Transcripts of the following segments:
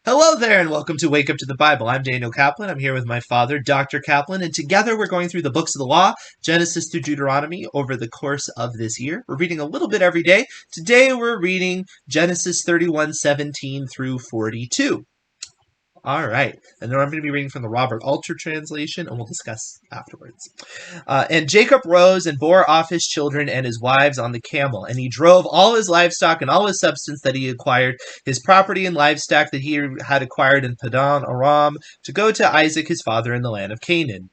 Hello there, and welcome to Wake Up to the Bible. I'm Daniel Kaplan. I'm here with my father, Dr. Kaplan, and together we're going through the books of the law, Genesis through Deuteronomy, over the course of this year. We're reading a little bit every day. Today we're reading Genesis 31:17 through 42. All right, and then I'm going to be reading from the Robert Alter translation, and we'll discuss afterwards. And Jacob rose and bore off his children and his wives on the camel, and he drove all his livestock and all his substance that he acquired, his property and livestock that he had acquired in Padan Aram, to go to Isaac his father in the land of Canaan.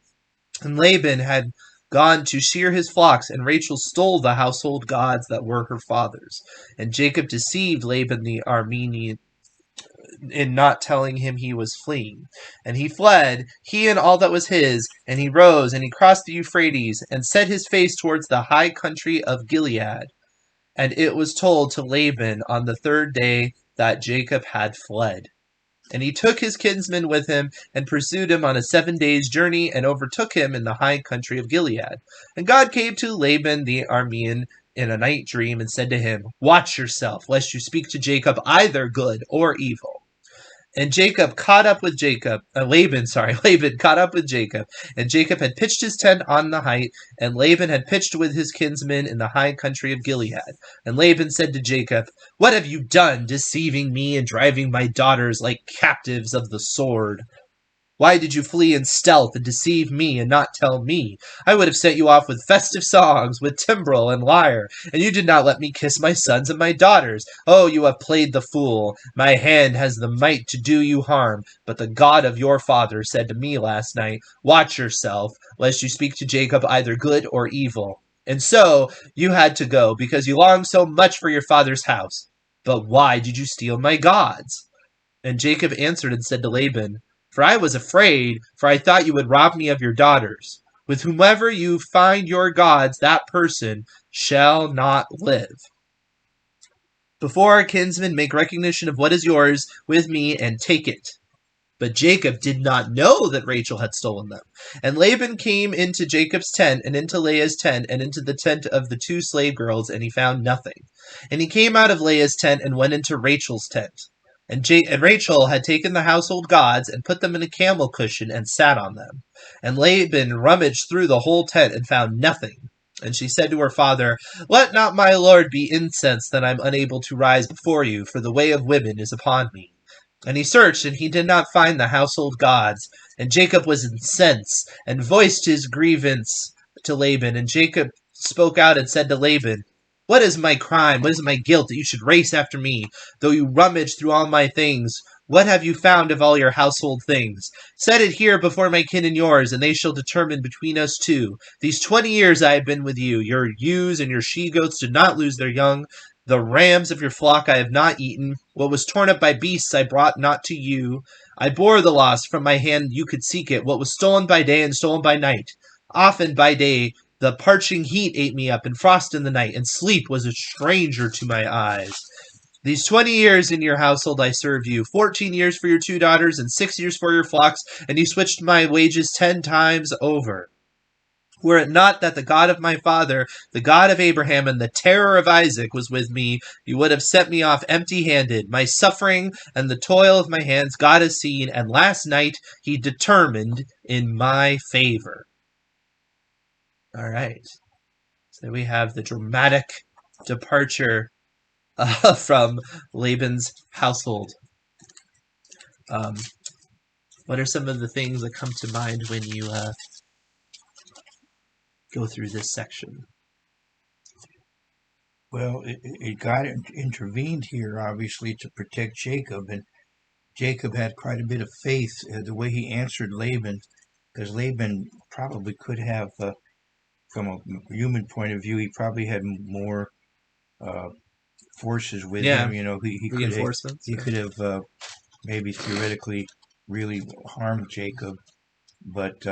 And Laban had gone to shear his flocks, and Rachel stole the household gods that were her father's. And Jacob deceived Laban the Aramean in not telling him he was fleeing. And he fled, he and all that was his, and he rose, and he crossed the Euphrates, and set his face towards the high country of Gilead. And it was told to Laban on the third day that Jacob had fled. And he took his kinsman with him, and pursued him on a 7 days' journey, and overtook him in the high country of Gilead. And God came to Laban the Aramean in a night dream, and said to him, Watch yourself, lest you speak to Jacob either good or evil. And Laban caught up with Jacob, and Jacob had pitched his tent on the height, and Laban had pitched with his kinsmen in the high country of Gilead. And Laban said to Jacob, What have you done, deceiving me and driving my daughters like captives of the sword? Why did you flee in stealth and deceive me and not tell me? I would have sent you off with festive songs, with timbrel and lyre, and you did not let me kiss my sons and my daughters. Oh, you have played the fool. My hand has the might to do you harm, but the God of your father said to me last night, Watch yourself, lest you speak to Jacob either good or evil. And so you had to go, because you longed so much for your father's house. But why did you steal my gods? And Jacob answered and said to Laban, For I was afraid, for I thought you would rob me of your daughters. With whomever you find your gods, that person shall not live. Before our kinsmen, make recognition of what is yours with me, and take it. But Jacob did not know that Rachel had stolen them. And Laban came into Jacob's tent, and into Leah's tent, and into the tent of the two slave girls, and he found nothing. And he came out of Leah's tent, and went into Rachel's tent. And Rachel had taken the household gods, and put them in a camel cushion, and sat on them. And Laban rummaged through the whole tent, and found nothing. And she said to her father, Let not my lord be incensed that I am unable to rise before you, for the way of women is upon me. And he searched, and he did not find the household gods. And Jacob was incensed, and voiced his grievance to Laban. And Jacob spoke out and said to Laban, What is my crime? What is my guilt that you should race after me, though you rummage through all my things? What have you found of all your household things? Set it here before my kin and yours, and they shall determine between us two. These 20 years I have been with you. Your ewes and your she-goats did not lose their young. The rams of your flock I have not eaten. What was torn up by beasts I brought not to you. I bore the loss from my hand, you could seek it. What was stolen by day and stolen by night. Often by day the parching heat ate me up, and frost in the night, and sleep was a stranger to my eyes. These 20 years in your household I served you, 14 years for your two daughters, and 6 years for your flocks, and you switched my wages 10 times over. Were it not that the God of my father, the God of Abraham, and the terror of Isaac was with me, you would have sent me off empty-handed. My suffering and the toil of my hands God has seen, and last night he determined in my favor. All right. So we have the dramatic departure from Laban's household. What are some of the things that come to mind when you go through this section? Well, God intervened here, obviously, to protect Jacob, and Jacob had quite a bit of faith the way he answered Laban, because Laban probably could have, from a human point of view, he probably had more forces with him. You know, he could have maybe theoretically really harmed Jacob, but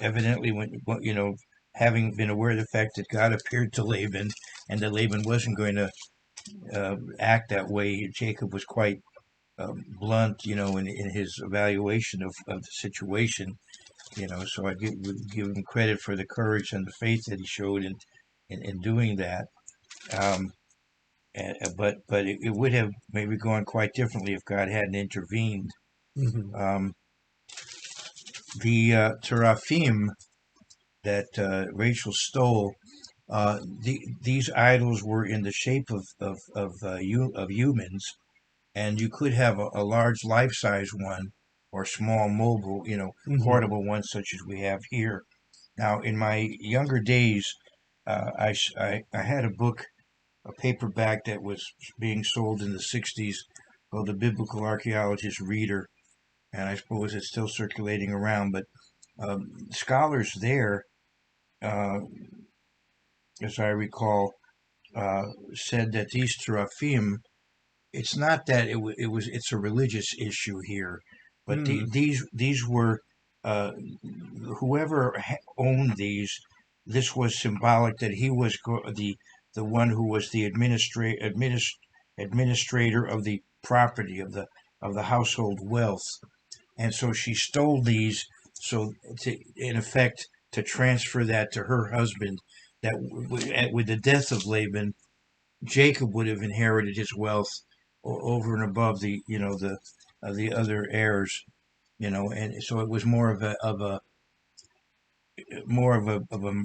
evidently, having been aware of the fact that God appeared to Laban and that Laban wasn't going to act that way, Jacob was quite blunt, in his evaluation of the situation. So I give him credit for the courage and the faith that he showed in doing that. but it would have maybe gone quite differently if God hadn't intervened. Mm-hmm. The teraphim that Rachel stole, these idols were in the shape of humans, and you could have a large life-size one or small mobile, Mm-hmm. portable one such as we have here. Now, in my younger days, I had a book, a paperback that was being sold in the 60s called The Biblical Archaeologist Reader, and I suppose it's still circulating around, but scholars there, uh, as I recall, said that these teraphim, it's not that it's a religious issue here, but Mm-hmm. these were uh, whoever owned these. This was symbolic that he was the one who was the administrator of the property of the household wealth, and so she stole these so in effect to transfer that to her husband. That with the death of Laban, Jacob would have inherited his wealth over and above the other heirs, and so it was more of a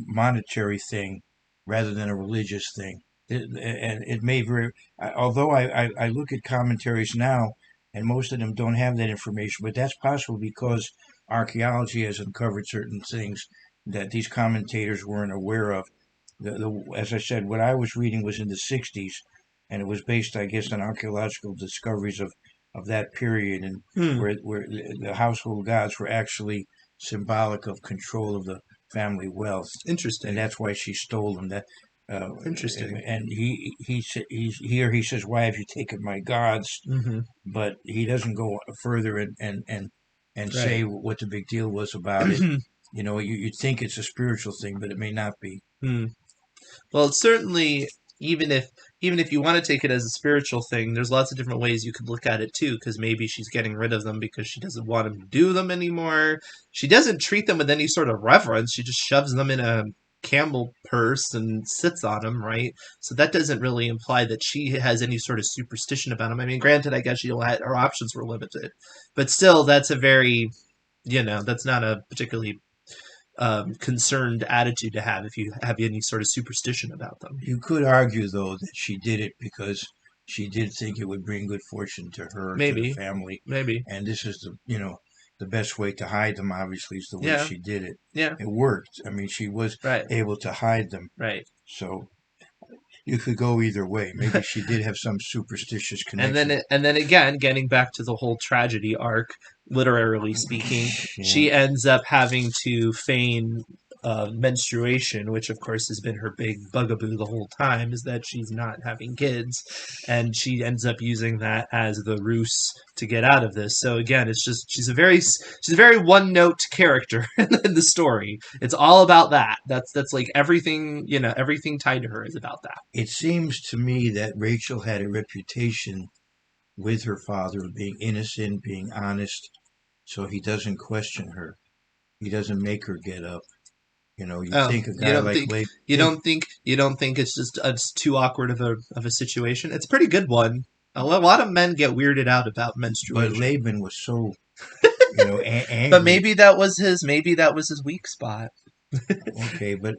monetary thing rather than a religious thing. And it may very, although I look at commentaries now, and most of them don't have that information, but that's possible because archaeology has uncovered certain things that these commentators weren't aware of. As I said, what I was reading was in the 60s, and it was based, I guess, on archaeological discoveries of that period, and Hmm. where the household gods were actually symbolic of control of the family wealth, and Interesting. that's why she stole them. That Interesting. and here he says, "Why have you taken my gods?" Mm-hmm. But he doesn't go further and Right. say what the big deal was about it. You'd think it's a spiritual thing, but it may not be. Hmm. Well, it's certainly, even if you want to take it as a spiritual thing, there's lots of different ways you could look at it too. Because maybe she's getting rid of them because she doesn't want him to do them anymore. She doesn't treat them with any sort of reverence. She just shoves them in a camel purse and sits on them, right? So that doesn't really imply that she has any sort of superstition about them. I mean, granted, I guess her options were limited, but still, that's a very, that's not a particularly concerned attitude to have if you have any sort of superstition about them. You could argue, though, that she did it because she did think it would bring good fortune to her, to the Maybe, family, maybe, and this is the best way to hide them. Obviously, is the way yeah, she did it. yeah, It worked. I mean, she was right, able to hide them. right. So you could go either way. Maybe she did have some superstitious and then connection. and then again, getting back to the whole tragedy arc, literally speaking, Yeah. she ends up having to feign menstruation, which of course has been her big bugaboo the whole time, is that she's not having kids, and she ends up using that as the ruse to get out of this. So again, it's just she's a very one note character in the story. It's all about that. That's like everything, everything tied to her is about that. It seems to me that Rachel had a reputation with her father of being innocent, being honest, so he doesn't question her. He doesn't make her get up. You Oh, think a guy like Lake, you don't think it's too awkward of a situation? It's a pretty good one. A lot of men get weirded out about but menstruation, Laban was so, but angry. maybe that was his weak spot. Okay, but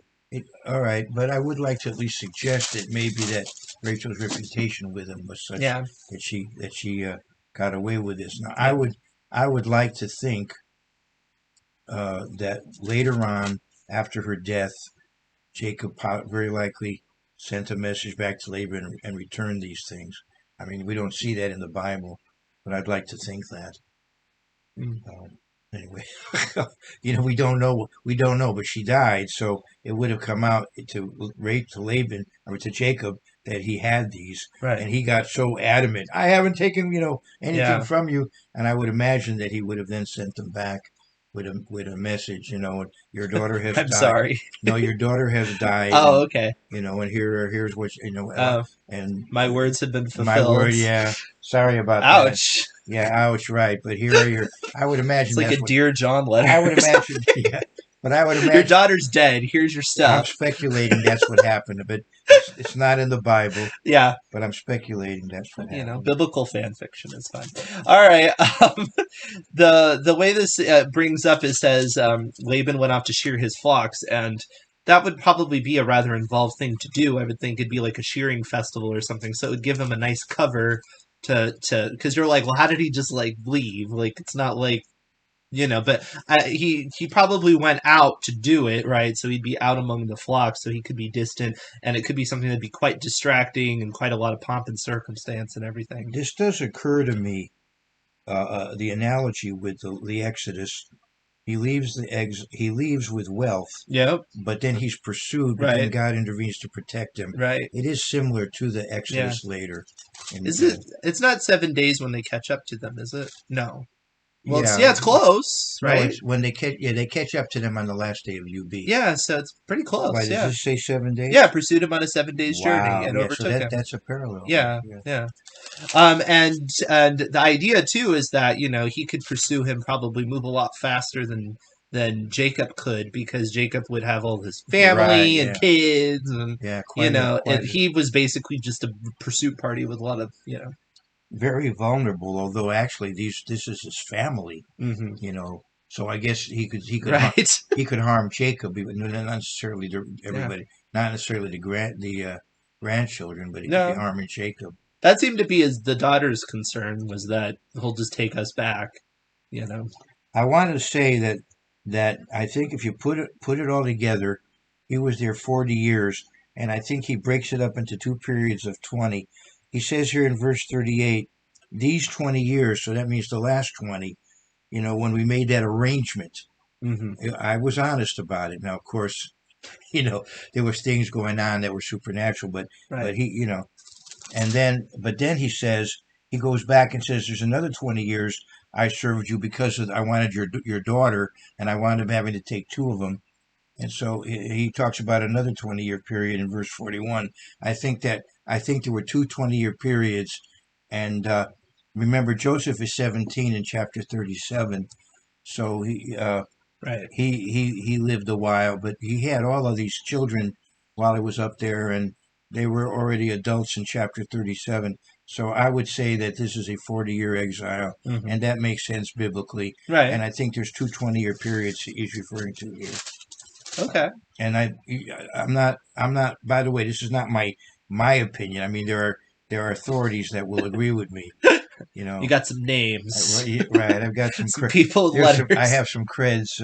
all right, but I would like to at least suggest that maybe that Rachel's reputation with him was such Yeah, that she got away with this. Now, yeah. I would like to think that later on, after her death, Jacob very likely sent a message back to Laban and returned these things. I mean, we don't see that in the Bible, but I'd like to think that. Mm. Anyway, we don't know. We don't know, but she died, so it would have come out to Laban or to Jacob that he had these, Right. and he got so adamant. I haven't taken anything Yeah. from you, and I would imagine that he would have then sent them back with a message. Your daughter has I'm died. sorry. No, your daughter has died, Oh, and okay. and here's what Uh, and my words have been my fulfilled. word, yeah. Sorry about that. Ouch. Yeah, ouch, right. But here are your. I would It's imagine like a that's what Dear John I letter would or imagine. something. Yeah, But I would Your imagine daughter's dead. Here's your I'm stuff. speculating that's what happened. But it's not in the Bible. Yeah. But I'm speculating that's what happened. Biblical fan fiction is fun. All right. The way this brings up, it says Laban went off to shear his flocks, and that would probably be a rather involved thing to do. I would think it'd be like a shearing festival or something, so it would give him a nice cover to because you're like, well, how did he just like leave? Like it's not like but he probably went out to do it, right? So he'd be out among the flocks, so he could be distant, and it could be something that'd be quite distracting and quite a lot of pomp and circumstance and everything. This does occur to me, the analogy with the Exodus. He leaves with wealth, Yep. but then he's pursued, but then God intervenes to protect him. Right. It is similar to the Exodus later. Is it? It's not 7 days when they catch up to them, is it? No. Well, Yeah, it's close, no, right? it's when they catch up to them on the last day of UB. Yeah, so it's pretty close. Why does this say 7 days? Yeah, pursued him on a 7 days Wow, journey and yeah, overtook so him. that's a parallel. Yeah. And the idea too is that he could pursue him, probably move a lot faster than Jacob could, because Jacob would have all his family and kids, and he was basically just a pursuit party with a lot of very vulnerable. Although actually, this is his family. Mm-hmm. So I guess he could he could harm Jacob, but not necessarily to everybody, not necessarily the grandchildren, but he could be harming Jacob. That seemed to be the daughter's concern, was that he'll just take us back. I wanted to say that I think if you put it all together, he was there 40 years, and I think he breaks it up into two periods of 20. He says here in verse 38, these 20 years, so that means the last 20, when we made that arrangement. Mm-hmm. I was honest about it. Now, of course, there was things going on that were supernatural, but he, but then he says, he goes back and says, there's another 20 years I served you because I wanted your daughter, and I wound up having to take two of them. And so he talks about another 20-year period in verse 41. I think there were two 20-year periods, and remember, Joseph is 17 in chapter 37, so he lived a while, but he had all of these children while he was up there, and they were already adults in chapter 37. So I would say that this is a 40-year exile, and that makes sense biblically. Right. And I think there's two 20-year periods he's referring to here. Okay. And I'm not. By the way, this is not my opinion. I mean, there are authorities that will agree with me. You got some names, right? I've got some people with letters. I have some creds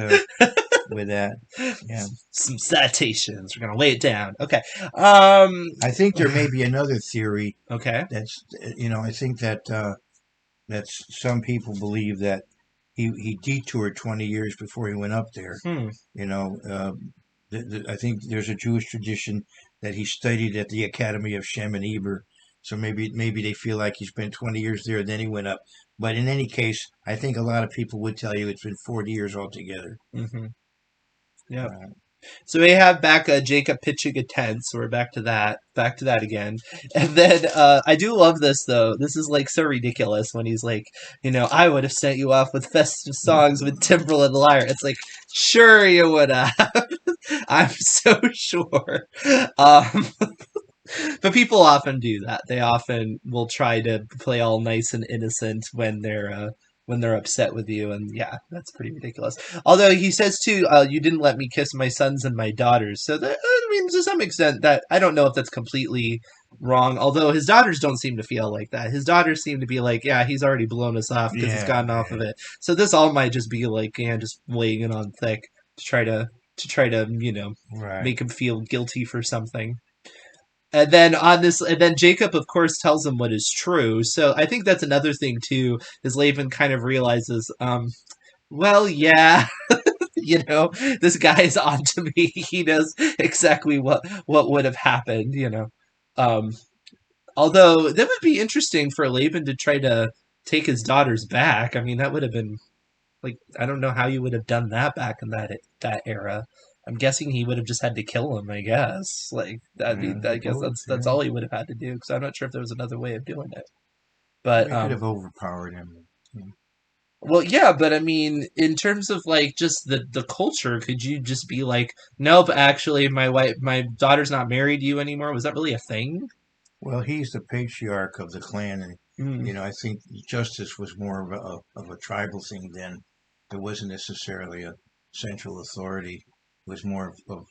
with that. Yeah, some citations. We're gonna lay it down. Okay. I think there may be another theory. Okay. That's I think that some people believe that he detoured 20 years before he went up there. I think there's a Jewish tradition that he studied at the Academy of Shem and Eber. So maybe they feel like he spent 20 years there, then he went up. But in any case, I think a lot of people would tell you it's been 40 years altogether. Mm-hmm. Yeah. So we have back Jacob pitching a tent, so we're back to that again. And then I do love this, though. This is like so ridiculous when he's like, I would have sent you off with festive songs with timbrel and lyre. It's like, sure you would have. I'm so sure. But people often do that. They often will try to play all nice and innocent when they're upset with you, and yeah, that's pretty ridiculous. Although he says too, you didn't let me kiss my sons and my daughters. So that, I mean, to some extent, that I don't know if that's completely wrong. Although his daughters don't seem to feel like that. His daughters seem to be like, yeah, he's already blown us off because he's gotten off of it. So this all might just be like, just laying it on thick to try to make him feel guilty for something. And then Jacob, of course, tells him what is true. So I think that's another thing too, is Laban kind of realizes, well, yeah, this guy is onto me. He knows exactly what would have happened. Although that would be interesting for Laban to try to take his daughters back. I mean, that would have been like, I don't know how you would have done that back in that era. I'm guessing he would have just had to kill him, I guess. Like, I guess that's all he would have had to do, because I'm not sure if there was another way of doing it. But they could have overpowered him. Well, yeah, but I mean, in terms of like just the culture, could you just be like, nope, actually, my daughter's not married to you anymore? Was that really a thing? Well, he's the patriarch of the clan, and Mm. I think justice was more of a tribal thing then. It wasn't necessarily a central authority. It was more of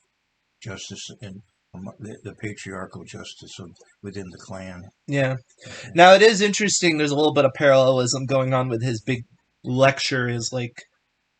justice and the patriarchal justice within the clan. Yeah. Now it is interesting. There's a little bit of parallelism going on with his big lecture. Is like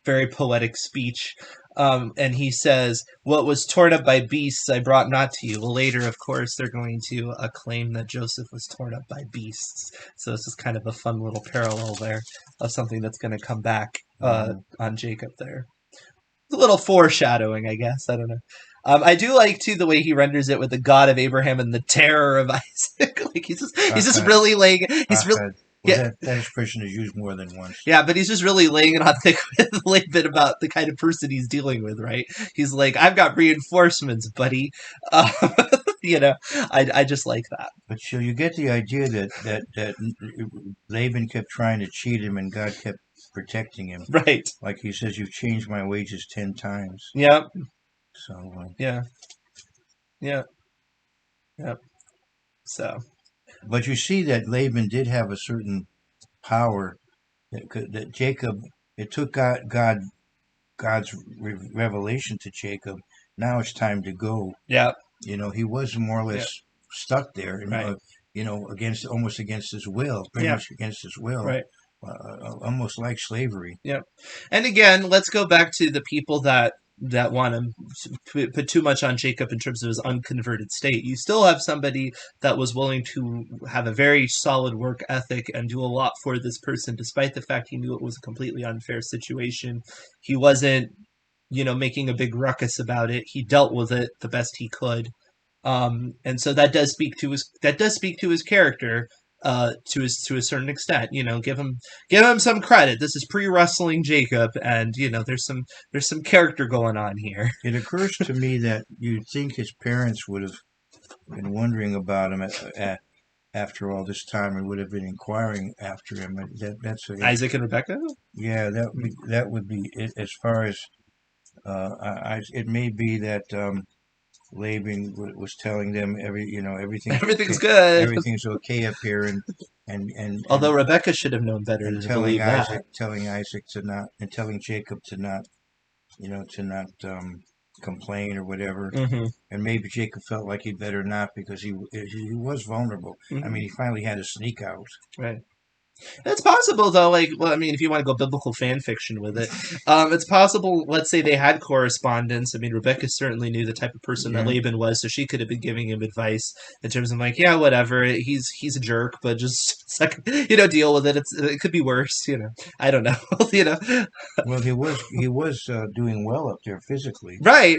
very poetic speech. And he says, "What was torn up by beasts, I brought not to you." Well, later, of course, they're going to claim that Joseph was torn up by beasts. So this is kind of a fun little parallel there of something that's going to come back on Jacob there. It's a little foreshadowing, I guess. I don't know. I do like too the way he renders it with the God of Abraham and the terror of Isaac. Like he's just really laying. He's really Well, yeah. that expression is used more than once. Yeah, but he's just really laying it on thick with Laban about the kind of person he's dealing with, right? He's like, I've got reinforcements, buddy. Uh, I just like that. But so you get the idea that Laban kept trying to cheat him, and God kept protecting him. Right. Like he says, "You've changed my wages 10 times." Yep. So Yeah. Yeah. Yep. So. But you see that Laban did have a certain power that Jacob. It took God's revelation to Jacob. Now it's time to go. Yeah. He was more or less stuck there, and right. almost against his will, pretty much against his will, right? Almost like slavery. Yeah, and again, let's go back to the people that want to put too much on Jacob in terms of his unconverted state. You still have somebody that was willing to have a very solid work ethic and do a lot for this person, despite the fact he knew it was a completely unfair situation. He wasn't, making a big ruckus about it. He dealt with it the best he could, and so that does speak to his character. To a certain extent, give him some credit. This is pre-wrestling Jacob, and there's some character going on here. It occurs to me that you'd think his parents would have been wondering about him after all this time and would have been inquiring after him. That's Isaac and Rebecca. Yeah, that would be it, as far as it may be that Laban was telling them everything's good, everything's okay up here, and although Rebecca should have known better to believe that. Telling Isaac to not, and telling Jacob to not, complain or whatever. Mm-hmm. And maybe Jacob felt like he better not because he was vulnerable. Mm-hmm. I mean, he finally had to sneak out. Right. It's possible, though, if you want to go biblical fan fiction with it, it's possible, let's say they had correspondence. I mean, Rebecca certainly knew the type of person that Laban was, so she could have been giving him advice in terms of, yeah, whatever, he's a jerk, but just, deal with it. It could be worse, I don't know, Well, he was doing well up there physically. Right,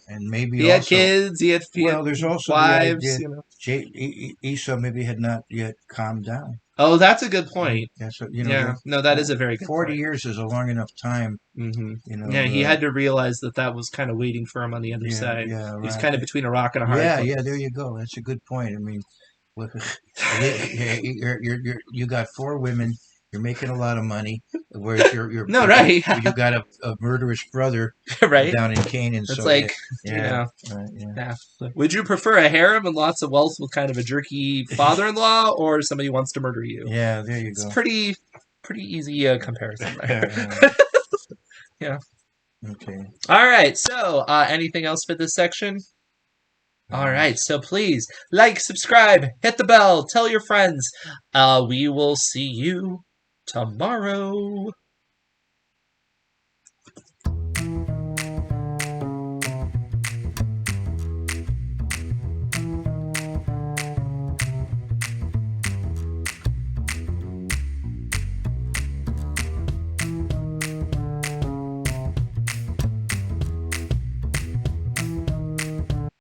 And maybe he had kids, he had there's also wives, the idea, Esau maybe had not yet calmed down. Oh, that's a good point. That's that is a very good 40 point. years is a long enough time. Mm-hmm. He had to realize that was kind of waiting for him on the other side. Yeah, right. He was kind of between a rock and a hard place. Yeah, there you go. That's a good point. I mean, you got 4 women. You're making a lot of money, whereas you got a murderous brother right down in Canaan. It's right. Would you prefer a harem and lots of wealth with kind of a jerky father-in-law, or somebody who wants to murder you? Yeah, there you go. It's pretty easy comparison there. Yeah. Okay. All right. So, anything else for this section? All right, so please like, subscribe, hit the bell, tell your friends. We will see you tomorrow.